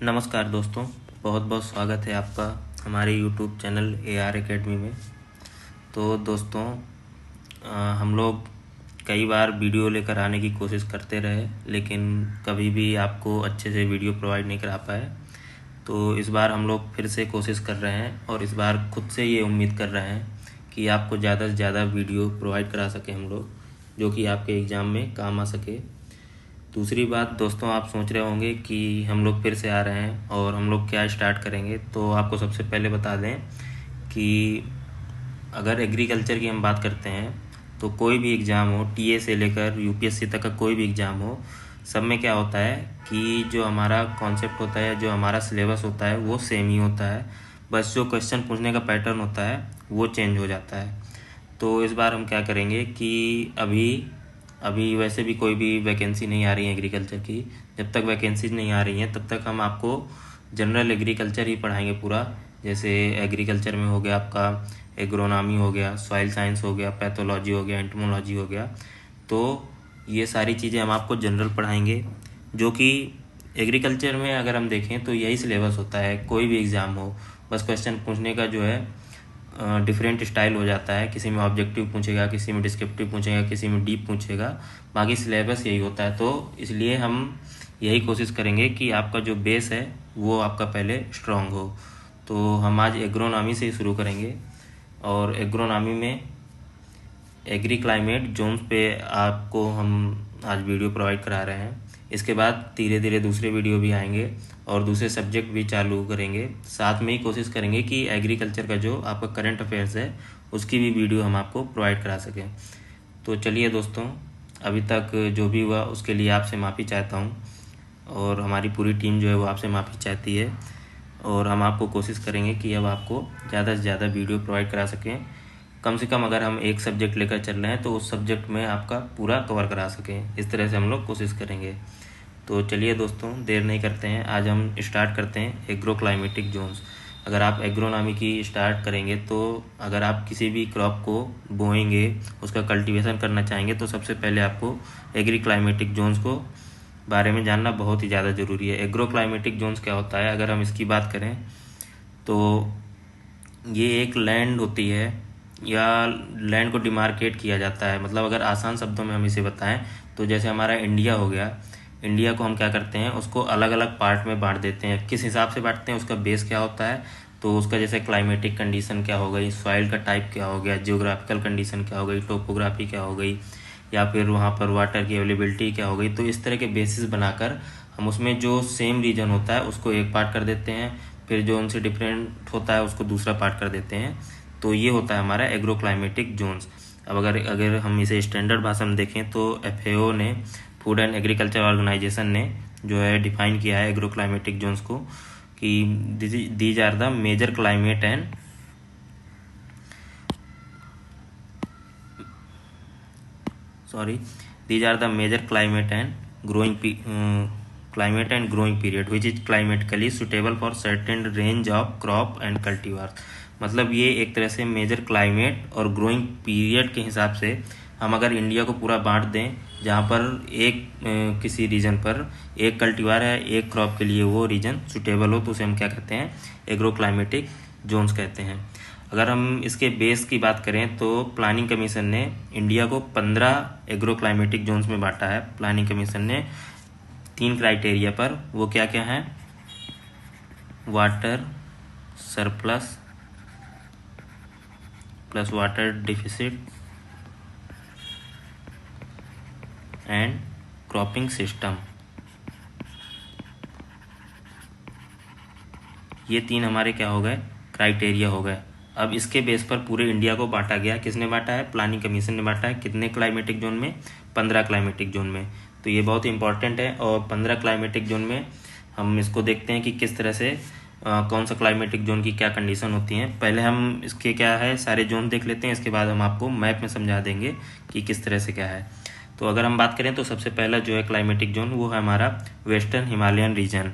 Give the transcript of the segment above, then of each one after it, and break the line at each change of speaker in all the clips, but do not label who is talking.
नमस्कार दोस्तों, बहुत बहुत स्वागत है आपका हमारे YouTube चैनल AR एकेडमी में। तो दोस्तों, हम लोग कई बार वीडियो लेकर आने की कोशिश करते रहे, लेकिन कभी भी आपको अच्छे से वीडियो प्रोवाइड नहीं करा पाए। तो इस बार हम लोग फिर से कोशिश कर रहे हैं और इस बार खुद से ये उम्मीद कर रहे हैं कि आपको ज़्यादा से ज़्यादा वीडियो प्रोवाइड करा सकें हम लोग, जो कि आपके एग्ज़ाम में काम आ सके। दूसरी बात दोस्तों, आप सोच रहे होंगे कि हम लोग फिर से आ रहे हैं और हम लोग क्या स्टार्ट करेंगे। तो आपको सबसे पहले बता दें कि अगर एग्रीकल्चर की हम बात करते हैं तो कोई भी एग्ज़ाम हो, टीए से लेकर यूपीएससी तक का कोई भी एग्ज़ाम हो, सब में क्या होता है कि जो हमारा कॉन्सेप्ट होता है, जो हमारा सिलेबस होता है, वो सेम ही होता है। बस जो क्वेश्चन पूछने का पैटर्न होता है वो चेंज हो जाता है। तो इस बार हम क्या करेंगे कि अभी वैसे भी कोई भी वैकेंसी नहीं आ रही है एग्रीकल्चर की। जब तक वैकेंसीज नहीं आ रही हैं तब तक हम आपको जनरल एग्रीकल्चर ही पढ़ाएंगे पूरा। जैसे एग्रीकल्चर में हो गया आपका एग्रोनॉमी हो गया, सॉइल साइंस हो गया, पैथोलॉजी हो गया, एंटोमोलॉजी हो गया। तो ये सारी चीज़ें हम आपको जनरल पढ़ाएंगे, जो कि एग्रीकल्चर में अगर हम देखें तो यही सिलेबस होता है। कोई भी एग्ज़ाम हो, बस क्वेश्चन पूछने का जो है डिफरेंट स्टाइल हो जाता है। किसी में ऑब्जेक्टिव पूछेगा, किसी में डिस्क्रिप्टिव पूछेगा, किसी में डीप पूछेगा, बाकी सिलेबस यही होता है। तो इसलिए हम यही कोशिश करेंगे कि आपका जो बेस है वो आपका पहले स्ट्रांग हो। तो हम आज एग्रोनॉमी से ही शुरू करेंगे और एग्रोनॉमी में एग्री क्लाइमेट जोन्स पे आपको हम आज वीडियो प्रोवाइड करा रहे हैं। इसके बाद धीरे धीरे दूसरे वीडियो भी आएंगे और दूसरे सब्जेक्ट भी चालू करेंगे। साथ में ही कोशिश करेंगे कि एग्रीकल्चर का जो आपका करंट अफेयर्स है उसकी भी वीडियो हम आपको प्रोवाइड करा सकें। तो चलिए दोस्तों, अभी तक जो भी हुआ उसके लिए आपसे माफ़ी चाहता हूँ और हमारी पूरी टीम जो है वो आपसे माफ़ी चाहती है। और हम आपको कोशिश करेंगे कि अब आपको ज़्यादा से ज़्यादा वीडियो प्रोवाइड करा सकें। कम से कम अगर हम एक सब्जेक्ट लेकर चल रहे हैं तो उस सब्जेक्ट में आपका पूरा कवर करा सकें, इस तरह से हम लोग कोशिश करेंगे। तो चलिए दोस्तों, देर नहीं करते हैं, आज हम स्टार्ट करते हैं एग्रो क्लाइमेटिक जोन्स। अगर आप एग्रोनॉमी की स्टार्ट करेंगे तो अगर आप किसी भी क्रॉप को बोएंगे, उसका कल्टीवेशन करना चाहेंगे, तो सबसे पहले आपको एग्री क्लाइमेटिक जोन्स को बारे में जानना बहुत ही ज़्यादा ज़रूरी है। एग्रो क्लाइमेटिक जोन्स क्या होता है, अगर हम इसकी बात करें तो ये एक लैंड होती है या लैंड को डिमार्केट किया जाता है। मतलब अगर आसान शब्दों में हम इसे बताएं तो जैसे हमारा इंडिया हो गया, इंडिया को हम क्या करते हैं, उसको अलग अलग पार्ट में बांट देते हैं। किस हिसाब से बांटते हैं, उसका बेस क्या होता है, तो उसका जैसे क्लाइमेटिक कंडीशन क्या हो गई, सॉइल का टाइप क्या हो गया, जियोग्राफिकल कंडीशन क्या हो गई, टोपोग्राफी क्या हो गई, या फिर वहाँ पर वाटर की अवेलेबिलिटी क्या हो गई। तो इस तरह के बेसिस बनाकर हम उसमें जो सेम रीजन होता है उसको एक पार्ट कर देते हैं, फिर जो उनसे डिफरेंट होता है उसको दूसरा पार्ट कर देते हैं। तो ये होता है हमारा एग्रो क्लाइमेटिक जोन्स। अब अगर हम इसे स्टैंडर्ड भाषा में देखें तो FAO ने, फूड एंड एग्रीकल्चर ऑर्गेनाइजेशन ने जो है डिफाइन किया है एग्रो क्लाइमेटिक जोन्स को कि these are the major climate and these are the major climate and growing period which is climatically suitable for certain range of crop and cultivars। मतलब ये एक तरह से मेजर क्लाइमेट और ग्रोइंग पीरियड के हिसाब से हम अगर इंडिया को पूरा बांट दें, जहाँ पर एक किसी रीजन पर एक कल्टीवार है, एक क्रॉप के लिए वो रीजन सुटेबल हो, तो उसे हम क्या कहते हैं, एग्रो क्लाइमेटिक जोन्स कहते हैं। अगर हम इसके बेस की बात करें तो प्लानिंग कमीशन ने इंडिया को 15 एग्रो क्लाइमेटिक जोन्स में बांटा है। प्लानिंग कमीशन ने 3 क्राइटेरिया पर, वो क्या क्या है, water surplus plus water deficit and cropping system. ये 3 हमारे क्या हो गए, क्राइटेरिया हो गए। अब इसके बेस पर पूरे इंडिया को बांटा गया। किसने बांटा है, प्लानिंग कमीशन ने बांटा है। कितने क्लाइमेटिक जोन में, 15 क्लाइमेटिक जोन में। तो ये बहुत इंपॉर्टेंट है। और 15 क्लाइमेटिक जोन में हम इसको देखते हैं कि किस तरह से कौन सा क्लाइमेटिक जोन की क्या कंडीशन होती हैं। पहले हम इसके क्या है सारे जोन देख लेते हैं, इसके बाद हम आपको मैप में समझा देंगे कि किस तरह से क्या है। तो अगर हम बात करें तो सबसे पहला जो है क्लाइमेटिक जोन वो है हमारा वेस्टर्न हिमालयन रीजन।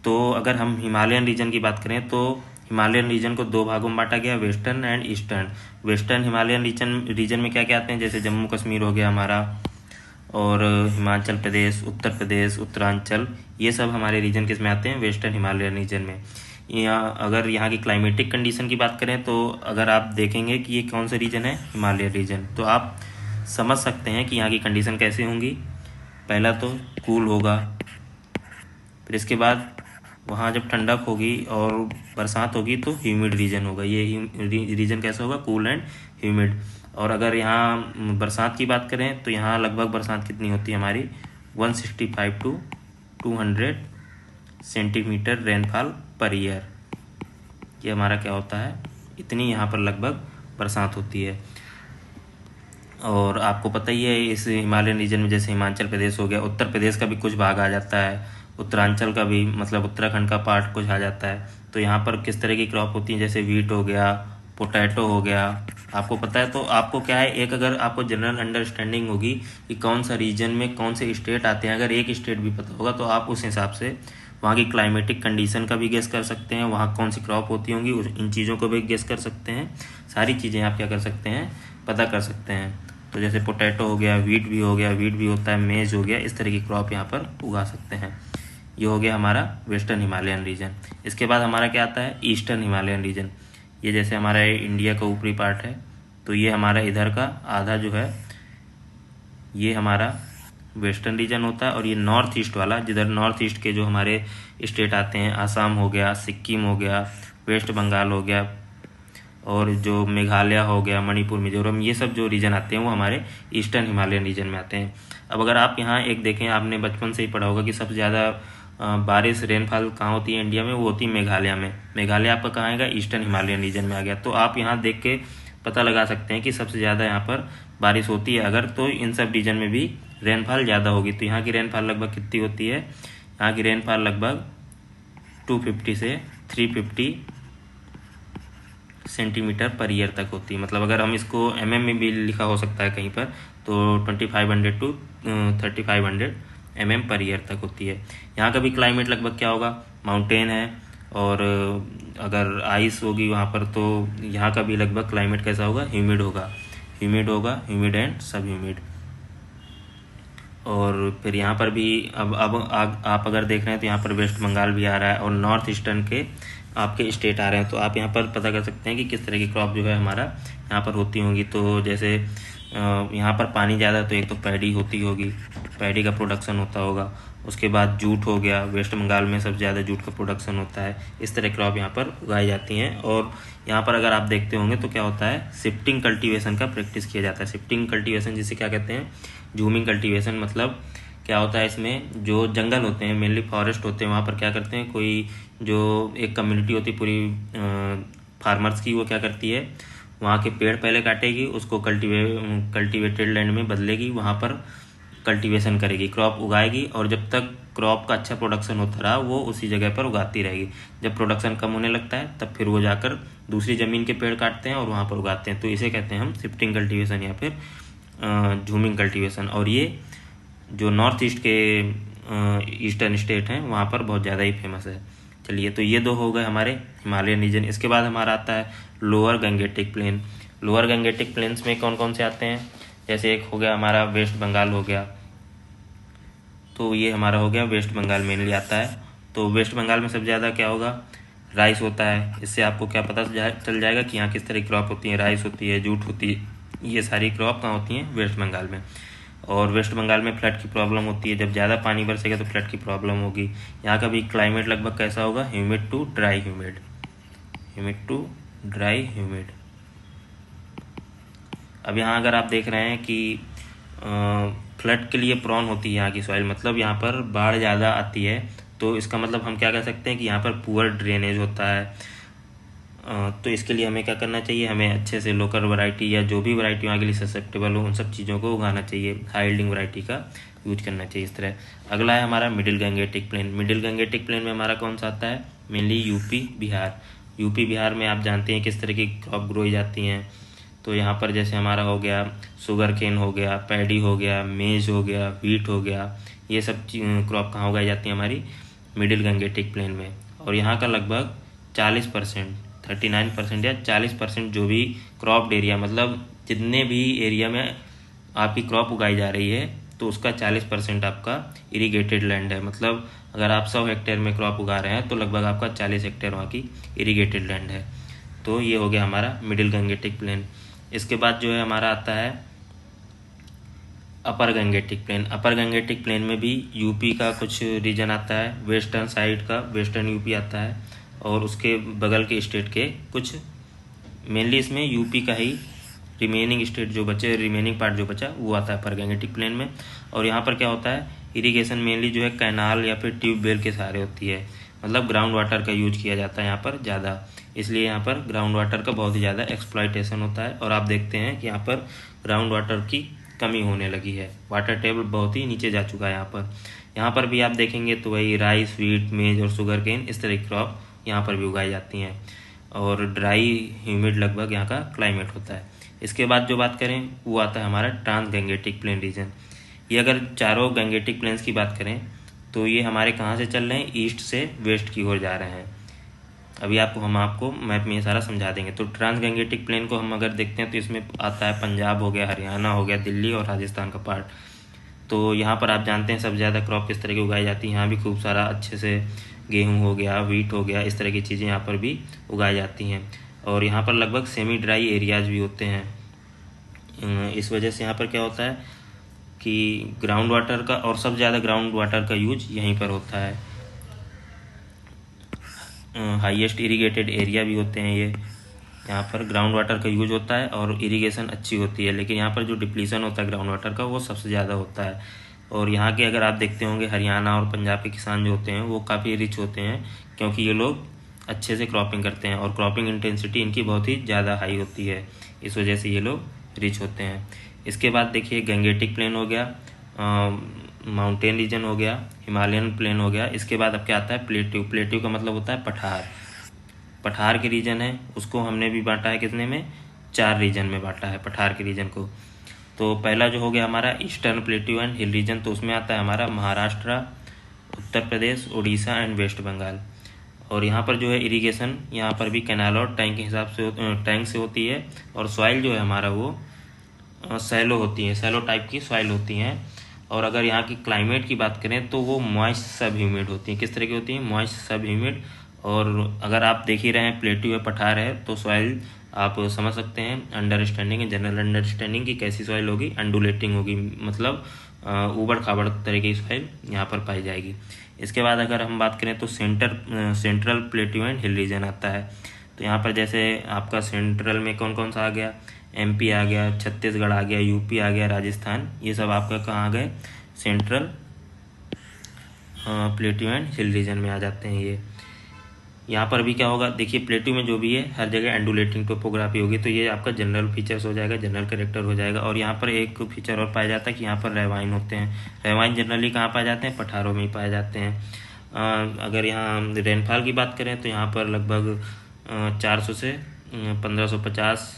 तो अगर हम हिमालयन रीजन की बात करें तो हिमालयन रीजन को 2 भागों में बांटा गया, western and eastern. Western Himalayan region में क्या क्या आते हैं, जैसे जम्मू कश्मीर हो गया हमारा, और हिमाचल प्रदेश, उत्तर प्रदेश, उत्तरांचल, ये सब हमारे रीजन किस में आते हैं, वेस्टर्न हिमालयन रीजन में। यहाँ अगर यहाँ की क्लाइमेटिक कंडीशन की बात करें तो अगर आप देखेंगे कि ये कौन सा रीजन है, हिमालय रीजन, तो आप समझ सकते हैं कि यहाँ की कंडीशन कैसी होंगी। पहला तो कूल होगा, फिर इसके बाद वहाँ जब ठंडक होगी और बरसात होगी तो ह्यूमिड रीजन होगा। ये रीजन कैसा होगा, कूल एंड ह्यूमिड। और अगर यहाँ बरसात की बात करें तो यहाँ लगभग बरसात कितनी होती है हमारी, 165 to 200 centimetre rainfall per year. ये हमारा क्या होता है, इतनी यहाँ पर लगभग बरसात होती है। और आपको पता ही है इस हिमालयन रीजन में जैसे हिमाचल प्रदेश हो गया, उत्तर प्रदेश का भी कुछ भाग आ जाता है, उत्तरांचल का भी, मतलब उत्तराखंड का पार्ट कुछ आ जाता है। तो यहाँ पर किस तरह की क्रॉप होती है, जैसे वीट हो गया, पोटैटो हो गया, आपको पता है। तो आपको क्या है, एक अगर आपको जनरल अंडरस्टैंडिंग होगी कि कौन सा रीजन में कौन से स्टेट आते हैं, अगर एक स्टेट भी पता होगा तो आप उस हिसाब से वहाँ की क्लाइमेटिक कंडीशन का भी गेस कर सकते हैं, वहाँ कौन सी क्रॉप होती होंगी इन चीज़ों को भी गेस कर सकते हैं। सारी चीज़ें आप क्या कर सकते हैं, पता कर सकते हैं। तो जैसे पोटैटो हो गया, वीट भी हो गया, वीट भी होता है, मेज हो गया, इस तरह की क्रॉप यहाँ पर उगा सकते हैं। ये हो गया हमारा वेस्टर्न हिमालयन रीजन। इसके बाद हमारा क्या आता है, ईस्टर्न हिमालयन रीजन। ये जैसे हमारा इंडिया का ऊपरी पार्ट है, तो ये हमारा इधर का आधा जो है ये हमारा वेस्टर्न रीजन होता है। और ये नॉर्थ ईस्ट वाला, जिधर नॉर्थ ईस्ट के जो हमारे स्टेट आते हैं, आसाम हो गया, सिक्किम हो गया, वेस्ट बंगाल हो गया, और जो मेघालय हो गया, मणिपुर, मिजोरम, ये सब जो रीजन आते हैं वो हमारे ईस्टर्न हिमालयन रीजन में आते हैं। अब अगर आप यहाँ एक देखें, आपने बचपन से ही पढ़ा होगा कि सबसे ज़्यादा बारिश रेनफॉल कहाँ होती है इंडिया में, वो होती है मेघालय में। मेघालय आपका कहाँ आएगा, ईस्टर्न हिमालयन रीजन में आ गया। तो आप यहाँ देख के पता लगा सकते हैं कि सबसे ज़्यादा यहाँ पर बारिश होती है अगर, तो इन सब रीजन में भी रेनफॉल ज़्यादा होगी। तो यहाँ की रेनफॉल लगभग कितनी होती है, यहाँ की रेनफॉल लगभग 250 से 350 सेंटीमीटर पर ईयर तक होती है। मतलब अगर हम इसको mm में भी लिखा हो सकता है कहीं पर, तो 2500 टू 3500 mm पर ईयर तक होती है। यहाँ का भी क्लाइमेट लगभग क्या होगा, माउंटेन है, और अगर आइस होगी वहाँ पर तो यहाँ का भी लगभग क्लाइमेट कैसा होगा, ह्यूमिड होगा, ह्यूमिड एंड सब ह्यूमिड। और फिर यहाँ पर भी अब आप अगर देख रहे हैं तो यहाँ पर वेस्ट बंगाल भी आ रहा है और नॉर्थ ईस्टर्न के आपके स्टेट आ रहे हैं। तो आप यहाँ पर पता कर सकते हैं कि किस तरह की क्रॉप जो है हमारा यहाँ पर होती होंगी। तो जैसे यहाँ पर पानी ज़्यादा, तो एक तो पैडी होती होगी, पैडी का प्रोडक्शन होता होगा। उसके बाद जूट हो गया, वेस्ट बंगाल में सबसे ज़्यादा जूट का प्रोडक्शन होता है। इस तरह क्रॉप यहाँ पर उगाई जाती हैं। और यहाँ पर अगर आप देखते होंगे तो क्या होता है, शिफ्टिंग कल्टीवेशन का प्रैक्टिस किया जाता है। शिफ्टिंग कल्टीवेशन जिसे क्या कहते हैं, जूमिंग कल्टीवेशन। मतलब क्या होता है, इसमें जो जंगल होते हैं, मेनली फॉरेस्ट होते हैं, वहाँ पर क्या करते हैं, कोई जो एक कम्युनिटी होती है पूरी फार्मर्स की, वो क्या करती है, वहाँ के पेड़ पहले काटेगी, उसको कल्टीवेटेड लैंड में बदलेगी, वहाँ पर कल्टीवेशन करेगी, क्रॉप उगाएगी, और जब तक क्रॉप का अच्छा प्रोडक्शन होता रहा वो उसी जगह पर उगाती रहेगी। जब प्रोडक्शन कम होने लगता है तब फिर वो जाकर दूसरी ज़मीन के पेड़ काटते हैं और वहाँ पर उगाते हैं। तो इसे कहते हैं हम शिफ्टिंग कल्टीवेशन या फिर झूमिंग कल्टीवेशन। और ये जो नॉर्थ ईस्ट के ईस्टर्न स्टेट हैं वहाँ पर बहुत ज़्यादा ही फेमस है। चलिए, तो ये दो हो गए हमारे हिमालयन रीजन। इसके बाद हमारा आता है lower Gangetic plain. Lower Gangetic planes में कौन कौन से आते हैं, जैसे एक हो गया हमारा वेस्ट बंगाल हो गया, तो ये हमारा हो गया वेस्ट बंगाल मेनली आता है। तो वेस्ट बंगाल में सबसे ज़्यादा क्या होगा, राइस होता है। इससे आपको क्या पता चल जाएगा कि यहाँ किस तरह की क्रॉप होती है, राइस होती है, जूट होती है, ये सारी क्रॉप कहाँ होती हैं, वेस्ट बंगाल में। और वेस्ट बंगाल में फ्लड की प्रॉब्लम होती है, जब ज़्यादा पानी बरसेगा तो फ्लड की प्रॉब्लम होगी। यहाँ का भी क्लाइमेट लगभग कैसा होगा, ह्यूमिड टू ड्राई ह्यूमिड। अब यहाँ अगर आप देख रहे हैं कि फ्लड के लिए प्रॉन होती है यहाँ की सॉइल, मतलब यहाँ पर बाढ़ ज़्यादा आती है। तो इसका मतलब हम क्या कह सकते हैं कि यहाँ पर पुअर ड्रेनेज होता है। तो इसके लिए हमें क्या करना चाहिए, हमें अच्छे से लोकल वैरायटी या जो भी वैरायटी वहाँ के लिए ससेप्टेबल हो उन सब चीज़ों को उगाना चाहिए, हाई यील्डिंग वैरायटी का यूज करना चाहिए इस तरह। अगला है हमारा middle Gangetic plain. Middle Gangetic plain में हमारा कौन सा आता है, मेनली यूपी बिहार में आप जानते हैं किस तरह की क्रॉप ग्रो जाती हैं। तो यहाँ पर जैसे हमारा हो गया शुगर केन हो गया, पैडी हो गया, मेज हो गया, वीट हो गया, ये सब क्रॉप कहाँ उगाई जाती है, हमारी मिडिल गंगेटिक प्लेन में। और यहाँ का लगभग 40%, 39% या 40% जो भी क्रॉप्ड एरिया, मतलब जितने भी एरिया में आपकी क्रॉप उगाई जा रही है तो उसका 40% आपका इरिगेटेड लैंड है। मतलब अगर आप 100 हेक्टेयर में क्रॉप उगा रहे हैं तो लगभग आपका 40 हेक्टेयर वहाँ की इरिगेटेड लैंड है। तो ये हो गया हमारा मिडिल गंगेटिक प्लेन। इसके बाद जो है हमारा आता है अपर गंगेटिक प्लेन। अपर गंगेटिक प्लेन में भी यूपी का कुछ रीजन आता है, वेस्टर्न साइड का वेस्टर्न यूपी आता है, और उसके बगल के स्टेट के कुछ, मेनली इसमें यूपी का ही रिमेनिंग स्टेट जो बचे, रिमेनिंग पार्ट जो बचा वो आता है अपर गंगेटिक प्लेन में। और यहाँ पर क्या होता है, इरिगेशन मेनली जो है कैनाल या फिर ट्यूबवेल के सहारे होती है। मतलब ग्राउंड वाटर का यूज किया जाता है यहाँ पर ज़्यादा, इसलिए यहाँ पर ग्राउंड वाटर का बहुत ही ज़्यादा एक्सप्लॉयटेशन होता है। और आप देखते हैं कि यहाँ पर ग्राउंड वाटर की कमी होने लगी है, वाटर टेबल बहुत ही नीचे जा चुका है यहाँ पर भी आप देखेंगे तो वही राइस, व्हीट, मेज और शुगर केन इस तरह की क्रॉप यहाँ पर भी उगाई जाती हैं। और ड्राई ह्यूमिड लगभग यहाँ का क्लाइमेट होता है। इसके बाद जो बात करें वो आता है हमारा ट्रांस गंगेटिक प्लेन रीजन। ये अगर चारों गंगेटिक प्लेन्स की बात करें तो ये हमारे कहाँ से चल रहे हैं, ईस्ट से वेस्ट की ओर जा रहे हैं। अभी हम आपको मैप में ये सारा समझा देंगे। तो ट्रांस गंगेटिक प्लेन को हम अगर देखते हैं तो इसमें आता है पंजाब हो गया, हरियाणा हो गया, दिल्ली और राजस्थान का पार्ट। तो यहाँ पर आप जानते हैं सबसे ज़्यादा क्रॉप किस तरह की उगाई जाती है। यहाँ भी खूब सारा अच्छे से गेहूँ हो गया, व्हीट हो गया, इस तरह की चीज़ें यहाँ पर भी उगाई जाती हैं। और यहाँ पर लगभग सेमी ड्राई एरियाज भी होते हैं। इस वजह से यहाँ पर क्या होता है कि ग्राउंड वाटर का, और सबसे ज़्यादा ग्राउंड वाटर का यूज यहीं पर होता है। हाईएस्ट इरिगेटेड एरिया भी होते हैं ये, यहाँ पर ग्राउंड वाटर का यूज होता है और इरिगेशन अच्छी होती है। लेकिन यहाँ पर जो डिप्लीशन होता है ग्राउंड वाटर का वो सबसे ज़्यादा होता है। और यहाँ के अगर आप देखते होंगे हरियाणा और पंजाब के किसान जो होते हैं वो काफ़ी रिच होते हैं, क्योंकि ये लोग अच्छे से क्रॉपिंग करते हैं और क्रॉपिंग इंटेंसिटी इनकी बहुत ही ज़्यादा हाई होती है, इस वजह से ये लोग रिच होते हैं। इसके बाद देखिए गंगेटिक प्लेन हो गया, माउंटेन रीजन हो गया, हिमालयन प्लेन हो गया। इसके बाद अब क्या आता है प्लेट्यू। प्लेट्यू का मतलब होता है पठार। पठार के रीजन है, उसको हमने भी बांटा है कितने में, 4 रीजन में बांटा है पठार के रीजन को। तो पहला जो हो गया हमारा eastern plateau and hill region, तो उसमें आता है हमारा महाराष्ट्र, उत्तर प्रदेश, उड़ीसा एंड वेस्ट बंगाल। और यहाँ पर जो है इरिगेशन यहाँ पर भी कैनाल और टैंक के हिसाब से टैंक से होती है। और सॉइल जो है हमारा वो सैलो होती है, सैलो टाइप की सॉइल होती हैं। और अगर यहाँ की क्लाइमेट की बात करें तो वो मॉइस्ट सब ह्यूमिड होती है। किस तरह की होती है, मॉइस्ट सब ह्यूमिड। और अगर आप देख ही रहे हैं प्लेट्यू है, पठार है, तो सॉइल आप समझ सकते हैं, अंडरस्टैंडिंग, जनरल अंडरस्टैंडिंग की कैसी सॉइल होगी, अंडुलेटिंग होगी, मतलब ऊबड़ खाबड़ तरह की सॉइल यहाँ पर पाई जाएगी। इसके बाद अगर हम बात करें तो central plateau and hill region आता है। तो यहाँ पर जैसे आपका सेंट्रल में कौन कौन सा आ गया, एमपी आ गया, छत्तीसगढ़ आ गया, यूपी आ गया, राजस्थान, ये सब आपका कहाँ आ गए, central plateau and hill region में आ जाते हैं ये। यहाँ पर भी क्या होगा, देखिए प्लेट्यू में जो भी है हर जगह एंडुलेटिंग टोपोग्राफी होगी, तो ये आपका जनरल फीचर्स हो जाएगा, जनरल कैरेक्टर हो जाएगा। और यहाँ पर एक फीचर और पाया जाता है कि यहाँ पर रेवाइन होते हैं। रेवाइन जनरली कहाँ पाए जाते हैं, पठारों में ही पाए जाते हैं। अगर यहाँ रेनफॉल की बात करें तो यहाँ पर लगभग 400 से 1550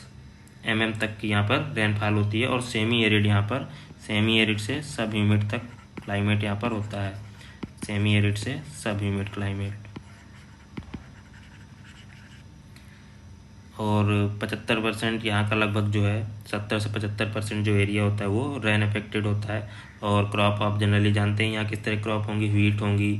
mm तक की यहाँ पर रेनफॉल होती है। और सेमी एरिड, यहाँ पर सेमी एरिड से सब ह्यूमिड तक क्लाइमेट यहाँ पर होता है, सेमी एरिड से सब ह्यूमिड क्लाइमेट। और 75% यहाँ का लगभग जो है 70 से 75% जो एरिया होता है वो रेन अफेक्टेड होता है। और क्रॉप आप जनरली जानते हैं यहाँ किस तरह क्रॉप होंगी, व्हीट होंगी,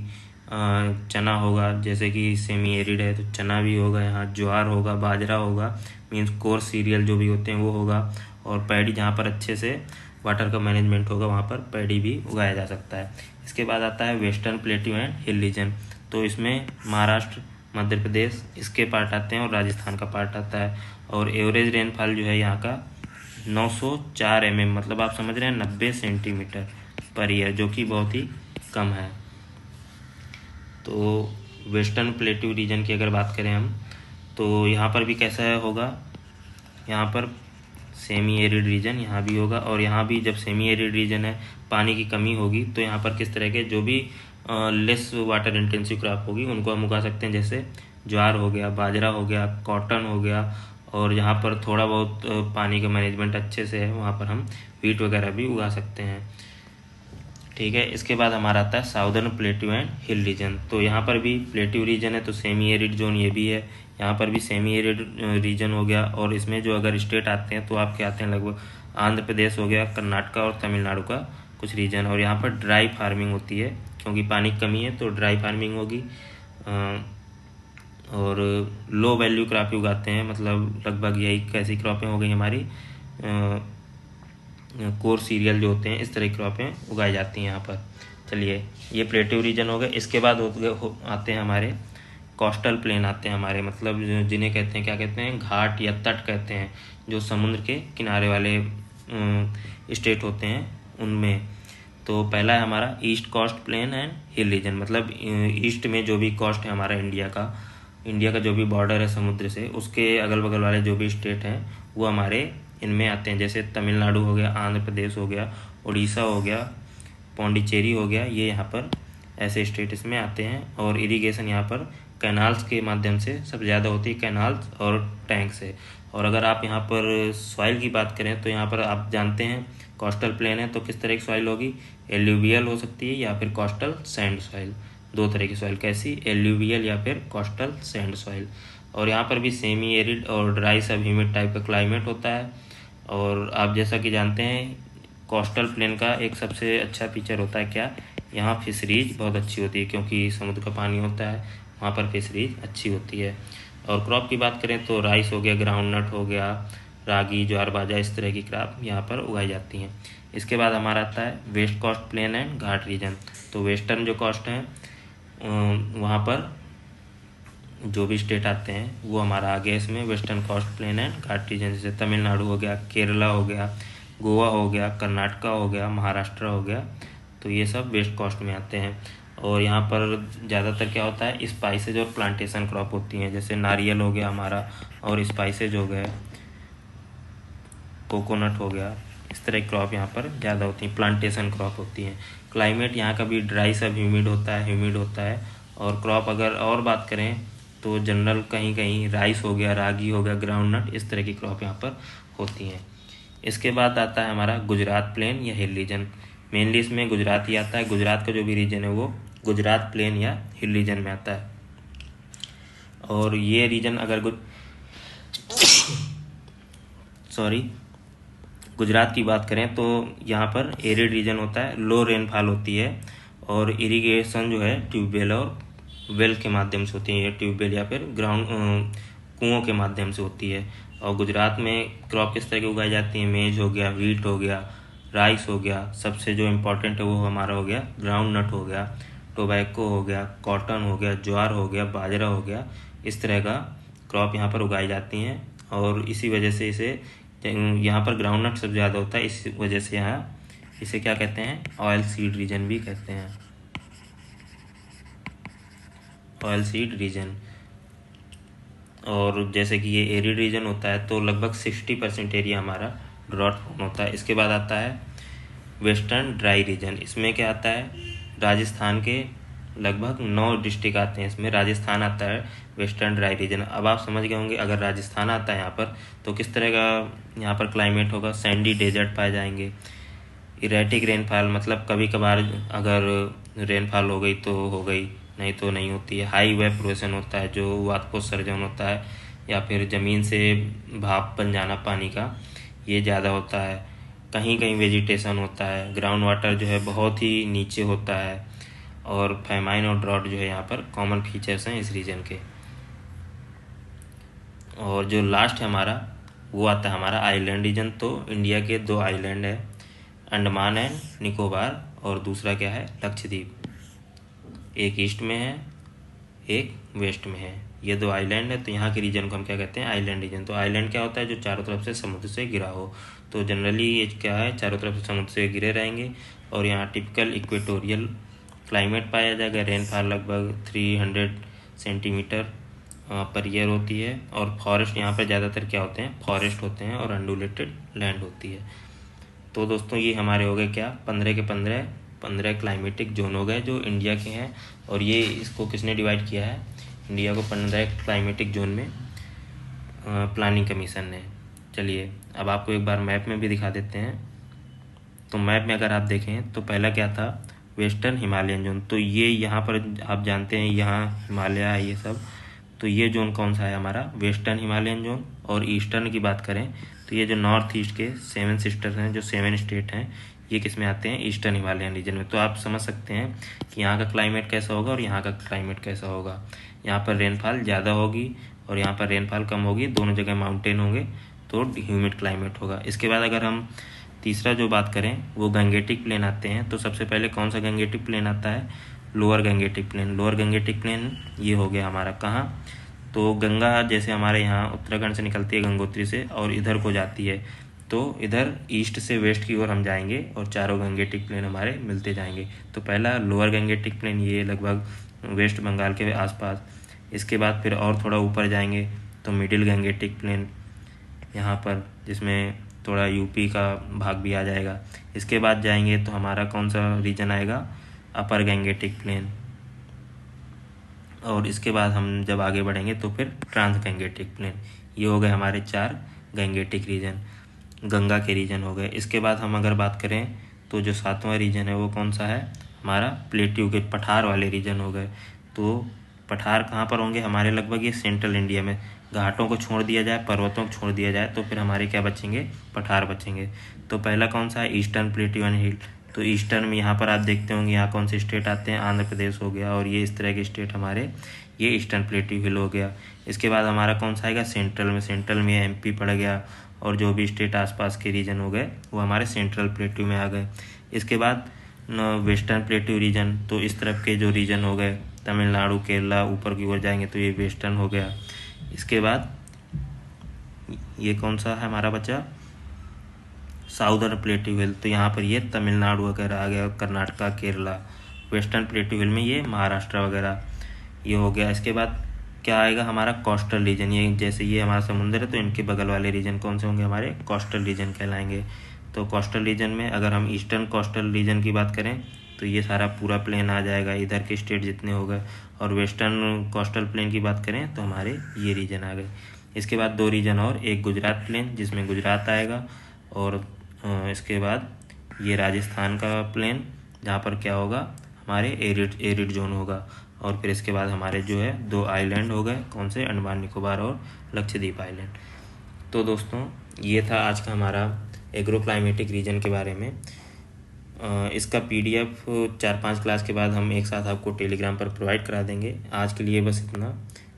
चना होगा, जैसे कि सेमी एरिड है तो चना भी होगा, यहाँ ज्वार होगा, बाजरा होगा, मीन्स कोर्स सीरियल जो भी होते हैं वो होगा। और पैडी, जहाँ पर अच्छे से वाटर का मैनेजमेंट होगा वहाँ पर पैडी भी उगाया जा सकता है। इसके बाद आता है western plateau and hill region. तो इसमें महाराष्ट्र, मध्य प्रदेश इसके पार्ट आते हैं और राजस्थान का पार्ट आता है। और एवरेज रेनफॉल जो है यहाँ का 904 mm, मतलब आप समझ रहे हैं 90 सेंटीमीटर पर ईयर, जो कि बहुत ही कम है। तो वेस्टर्न प्लेट्यू रीजन की अगर बात करें हम तो यहाँ पर भी कैसा होगा, यहाँ पर सेमी एरिड रीजन यहाँ भी होगा। और यहाँ भी जब सेमी एरिड रीजन है, पानी की कमी होगी, तो यहाँ पर किस तरह के जो भी लेस वाटर इंटेंसिव क्रॉप होगी उनको हम उगा सकते हैं, जैसे ज्वार हो गया, बाजरा हो गया, कॉटन हो गया। और जहाँ पर थोड़ा बहुत पानी का मैनेजमेंट अच्छे से है वहाँ पर हम व्हीट वगैरह भी उगा सकते हैं। ठीक है, इसके बाद हमारा आता है southern plateau and hill region. तो यहाँ पर भी प्लेट्यू रीजन है तो सेमी एरिड जोन ये भी है, यहाँ पर भी सेमी एरिड रीजन हो गया। और इसमें जो अगर स्टेट आते हैं तो आपके आते हैं लगभग आंध्र प्रदेश हो गया, कर्नाटका और तमिलनाडु का कुछ रीजन। और यहाँ पर ड्राई फार्मिंग होती है, क्योंकि पानी की कमी है तो ड्राई फार्मिंग होगी। और लो वैल्यू क्रॉप उगाते हैं, मतलब लगभग यही कैसी क्रॉपें हो गई हमारी, कोर सीरियल जो होते हैं, इस तरह की क्रॉपें उगाई जाती हैं यहाँ पर। चलिए, ये प्लेटिव रीजन हो गए। इसके बाद आते हैं हमारे कोस्टल प्लेन आते हैं हमारे, मतलब जिन्हें कहते हैं, क्या कहते हैं, घाट या तट कहते हैं, जो समुद्र के किनारे वाले स्टेट होते हैं उनमें। तो पहला है हमारा east coast plain and hill region, मतलब ईस्ट में जो भी कोस्ट है हमारा इंडिया का जो भी बॉर्डर है समुद्र से, उसके अगल बगल वाले जो भी स्टेट हैं वो हमारे इनमें आते हैं। जैसे तमिलनाडु हो गया, आंध्र प्रदेश हो गया, उड़ीसा हो गया, पौंडीचेरी हो गया, ये यहाँ पर ऐसे स्टेट इसमें आते हैं। और इरिगेशन यहाँ पर कैनाल्स के माध्यम से सबसे ज़्यादा होती है, कैनाल्स और टैंक से। और अगर आप यहाँ पर सॉइल की बात करें तो यहाँ पर आप जानते हैं कोस्टल प्लेन है तो किस तरह की सॉइल होगी, एल्यूवियल हो सकती है या फिर कोस्टल सैंड सॉइल। दो तरह की सॉइल, कैसी, एल्यूवियल या फिर कोस्टल सैंड सॉइल। और यहाँ पर भी सेमी एरिड और ड्राई सब ह्यूमिड टाइप का क्लाइमेट होता है। और आप जैसा कि जानते हैं कोस्टल प्लेन का एक सबसे अच्छा फीचर होता है क्या, यहाँ फिशरीज बहुत अच्छी होती है, क्योंकि समुद्र का पानी होता है, वहाँ पर फिशरीज अच्छी होती है। और क्रॉप की बात करें तो राइस हो गया, ग्राउंड नट हो गया, रागी, ज्वार बाजरा, इस तरह की क्रॉप यहाँ पर उगाई जाती हैं। इसके बाद हमारा आता है west coast plain and ghat region. तो वेस्टर्न जो कोस्ट है वहाँ पर जो भी स्टेट आते हैं वो हमारा आ गया इसमें western coast plain and ghat region. जैसे तमिलनाडु हो गया, केरला हो गया, गोवा हो गया, कर्नाटका हो गया, महाराष्ट्र हो गया, तो ये सब वेस्ट कोस्ट में आते हैं। और यहाँ पर ज़्यादातर क्या होता है, स्पाइसेज और प्लांटेशन क्रॉप होती हैं। जैसे नारियल हो गया हमारा, और स्पाइसेज हो गए, कोकोनट हो गया, इस तरह की क्रॉप यहाँ पर ज़्यादा होती हैं, प्लांटेशन क्रॉप होती हैं। क्लाइमेट यहाँ का भी ड्राई सब ह्यूमिड होता है। और क्रॉप अगर और बात करें तो जनरल कहीं कहीं राइस हो गया, रागी हो गया, ग्राउंड नट, इस तरह की क्रॉप यहाँ पर होती हैं। इसके बाद आता है हमारा गुजरात प्लेन या हिल रीजन। मेनली इसमें गुजरात ही आता है। गुजरात का जो भी रीजन है वो गुजरात प्लेन या हिल रीजन में आता है। और ये रीजन अगर गुजरात की बात करें तो यहाँ पर एरिड रीजन होता है, लो रेनफॉल होती है, और इरिगेशन जो है ट्यूबवेल और वेल के माध्यम से होती है, या ट्यूबवेल या फिर ग्राउंड कुओं के माध्यम से होती है। और गुजरात में क्रॉप किस तरह की उगाई जाती है, मेज हो गया, व्हीट हो गया, राइस हो गया, सबसे जो इम्पोर्टेंट है वो हमारा हो गया ग्राउंड नट हो गया, टोबैको हो गया, कॉटन हो गया, ज्वार हो गया, बाजरा हो गया, इस तरह का क्रॉप यहाँ पर उगाई जाती हैं। और इसी वजह से इसे यहाँ पर ग्राउंड नट सबसे ज़्यादा होता है, इस वजह से यहाँ इसे क्या कहते हैं, ऑयल सीड रीजन भी कहते हैं, ऑयल सीड रीजन। और जैसे कि ये एरिड रीजन होता है तो लगभग 60% एरिया हमारा ड्रॉट प्रोन होता है। इसके बाद आता है वेस्टर्न ड्राई रीजन। इसमें क्या आता है, राजस्थान के लगभग 9 डिस्ट्रिक्ट आते हैं, इसमें राजस्थान आता है वेस्टर्न ड्राई रीजन। अब आप समझ गए होंगे अगर राजस्थान आता है यहाँ पर तो किस तरह का यहाँ पर क्लाइमेट होगा, सैंडी डेजर्ट पाए जाएंगे, इरेटिक रेनफॉल, मतलब कभी कभार अगर रेनफॉल हो गई तो हो गई, नहीं तो नहीं होती है। हाई इवेपोरेशन होता है, जो वाष्पोत्सर्जन होता है या फिर ज़मीन से भाप बन जाना पानी का, ये ज़्यादा होता है। कहीं कहीं वेजिटेशन होता है, ग्राउंड वाटर जो है बहुत ही नीचे होता है, और फैमाइन और ड्रॉट जो है यहाँ पर कॉमन फीचर्स हैं इस रीजन के। और जो लास्ट है हमारा वो आता है हमारा आइलैंड रीजन। तो इंडिया के 2 आइलैंड है, अंडमान एंड निकोबार, और दूसरा क्या है, लक्षद्वीप। एक ईस्ट में है, एक वेस्ट में है, ये 2 आइलैंड है। तो यहाँ के रीजन को हम क्या कहते हैं, आइलैंड रीजन। तो आइलैंड क्या होता है, जो चारों तरफ से समुद्र से घिरा हो। तो जनरली ये क्या है, चारों तरफ से समुद्र से घिरे रहेंगे, और यहाँ टिपिकल इक्वेटोरियल क्लाइमेट पाया जाएगा। रेनफॉल लगभग 300 सेंटीमीटर पर ईयर होती है। और फॉरेस्ट यहाँ पर ज़्यादातर क्या होते हैं, फॉरेस्ट होते हैं, और अंडुलेटेड लैंड होती है। तो दोस्तों ये हमारे हो गए क्या, 15 के 15 क्लाइमेटिक जोन हो गए जो इंडिया के हैं। और ये इसको किसने डिवाइड किया है, इंडिया को 15 क्लाइमेटिक जोन में प्लानिंग कमीशन ने। चलिए अब आपको एक बार मैप में भी दिखा देते हैं। तो मैप में अगर आप देखें तो पहला क्या था, वेस्टर्न हिमालयन जोन। तो ये यहाँ पर आप जानते हैं यहाँ हिमालय है ये सब, तो ये जोन कौन सा है हमारा, वेस्टर्न हिमालयन जोन। और ईस्टर्न की बात करें तो ये जो नॉर्थ ईस्ट के 7 सिस्टर्स हैं, जो 7 स्टेट हैं, ये किस में आते हैं, ईस्टर्न हिमालयन रीजन में। तो आप समझ सकते हैं कि यहाँ का क्लाइमेट कैसा होगा और यहाँ का क्लाइमेट कैसा होगा। यहाँ पर रेनफॉल ज़्यादा होगी और यहाँ पर रेनफॉल कम होगी, दोनों जगह माउंटेन होंगे तो ह्यूमिड क्लाइमेट होगा। इसके बाद अगर हम तीसरा जो बात करें वो गंगेटिक प्लेन आते हैं। तो सबसे पहले कौन सा गंगेटिक प्लेन आता है, lower Gangetic plain. Lower Gangetic plain ये हो गया हमारा कहाँ, तो गंगा जैसे हमारे यहाँ उत्तराखंड से निकलती है गंगोत्री से और इधर को जाती है, तो इधर ईस्ट से वेस्ट की ओर हम जाएंगे और चारों गंगेटिक प्लेन हमारे मिलते जाएंगे। तो पहला लोअर गंगेटिक प्लेन ये लगभग वेस्ट बंगाल के आसपास। इसके बाद फिर और थोड़ा ऊपर जाएंगे तो मिडिल गंगेटिक प्लेन यहाँ पर, जिसमें थोड़ा यूपी का भाग भी आ जाएगा। इसके बाद जाएंगे तो हमारा कौन सा रीजन आएगा, अपर गंगेटिक प्लेन। और इसके बाद हम जब आगे बढ़ेंगे तो फिर ट्रांस गंगेटिक प्लेन। ये हो गए हमारे 4 गंगेटिक रीजन, गंगा के रीजन हो गए। इसके बाद हम अगर बात करें तो जो 7वां रीजन है वो कौन सा है, हमारा प्लेट्यू के पठार वाले रीजन हो गए। तो पठार कहाँ पर होंगे हमारे, लगभग ये सेंट्रल इंडिया में। घाटों को छोड़ दिया जाए, पर्वतों को छोड़ दिया जाए तो फिर हमारे क्या बचेंगे, पठार बचेंगे। तो पहला कौन सा है, ईस्टर्न प्लेट्यू एंड हिल। तो ईस्टर्न में यहाँ पर आप देखते होंगे यहाँ कौन से स्टेट आते हैं, आंध्र प्रदेश हो गया और ये इस तरह के स्टेट हमारे, ये ईस्टर्न प्लेट्यू हिल हो गया। इसके बाद हमारा कौन सा आएगा, सेंट्रल में। सेंट्रल में एमपी पड़ गया और जो भी स्टेट आसपास के रीजन हो गए वो हमारे सेंट्रल प्लेट्यू में आ गए। इसके बाद वेस्टर्न प्लेट्यू रीजन, तो इस तरफ के जो रीजन हो गए तमिलनाडु केरला ऊपर की ओर जाएंगे तो ये वेस्टर्न हो गया। इसके बाद ये कौन सा है हमारा बचा, साउदर्न प्लेट्यू हिल। तो यहाँ पर ये तमिलनाडु वगैरह आ गया, कर्नाटका केरला। वेस्टर्न प्लेट्यू हिल में ये महाराष्ट्र वगैरह ये हो गया। इसके बाद क्या आएगा हमारा, कोस्टल रीजन। ये जैसे ये हमारा समुद्र है तो इनके बगल वाले रीजन कौन से होंगे, हमारे कोस्टल रीजन कहलाएंगे। तो कोस्टल रीजन में अगर हम ईस्टर्न कोस्टल रीजन की बात करें तो ये सारा पूरा प्लेन आ जाएगा, इधर के स्टेट जितने हो गए। और वेस्टर्न कोस्टल प्लेन की बात करें तो हमारे ये रीजन आ गए। इसके बाद 2 रीजन और, एक गुजरात प्लेन जिसमें गुजरात आएगा और इसके बाद ये राजस्थान का प्लेन जहाँ पर क्या होगा, हमारे एरिड जोन होगा। और फिर इसके बाद हमारे जो है 2 आइलैंड हो गए, कौन से, अंडमान निकोबार और लक्षद्वीप आइलैंड। तो दोस्तों ये था आज का हमारा एग्रो क्लाइमेटिक रीजन के बारे में। इसका PDF 4-5 क्लास के बाद हम एक साथ आपको टेलीग्राम पर प्रोवाइड करा देंगे। आज के लिए बस इतना,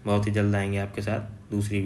बहुत ही जल्द आएंगे आपके साथ दूसरी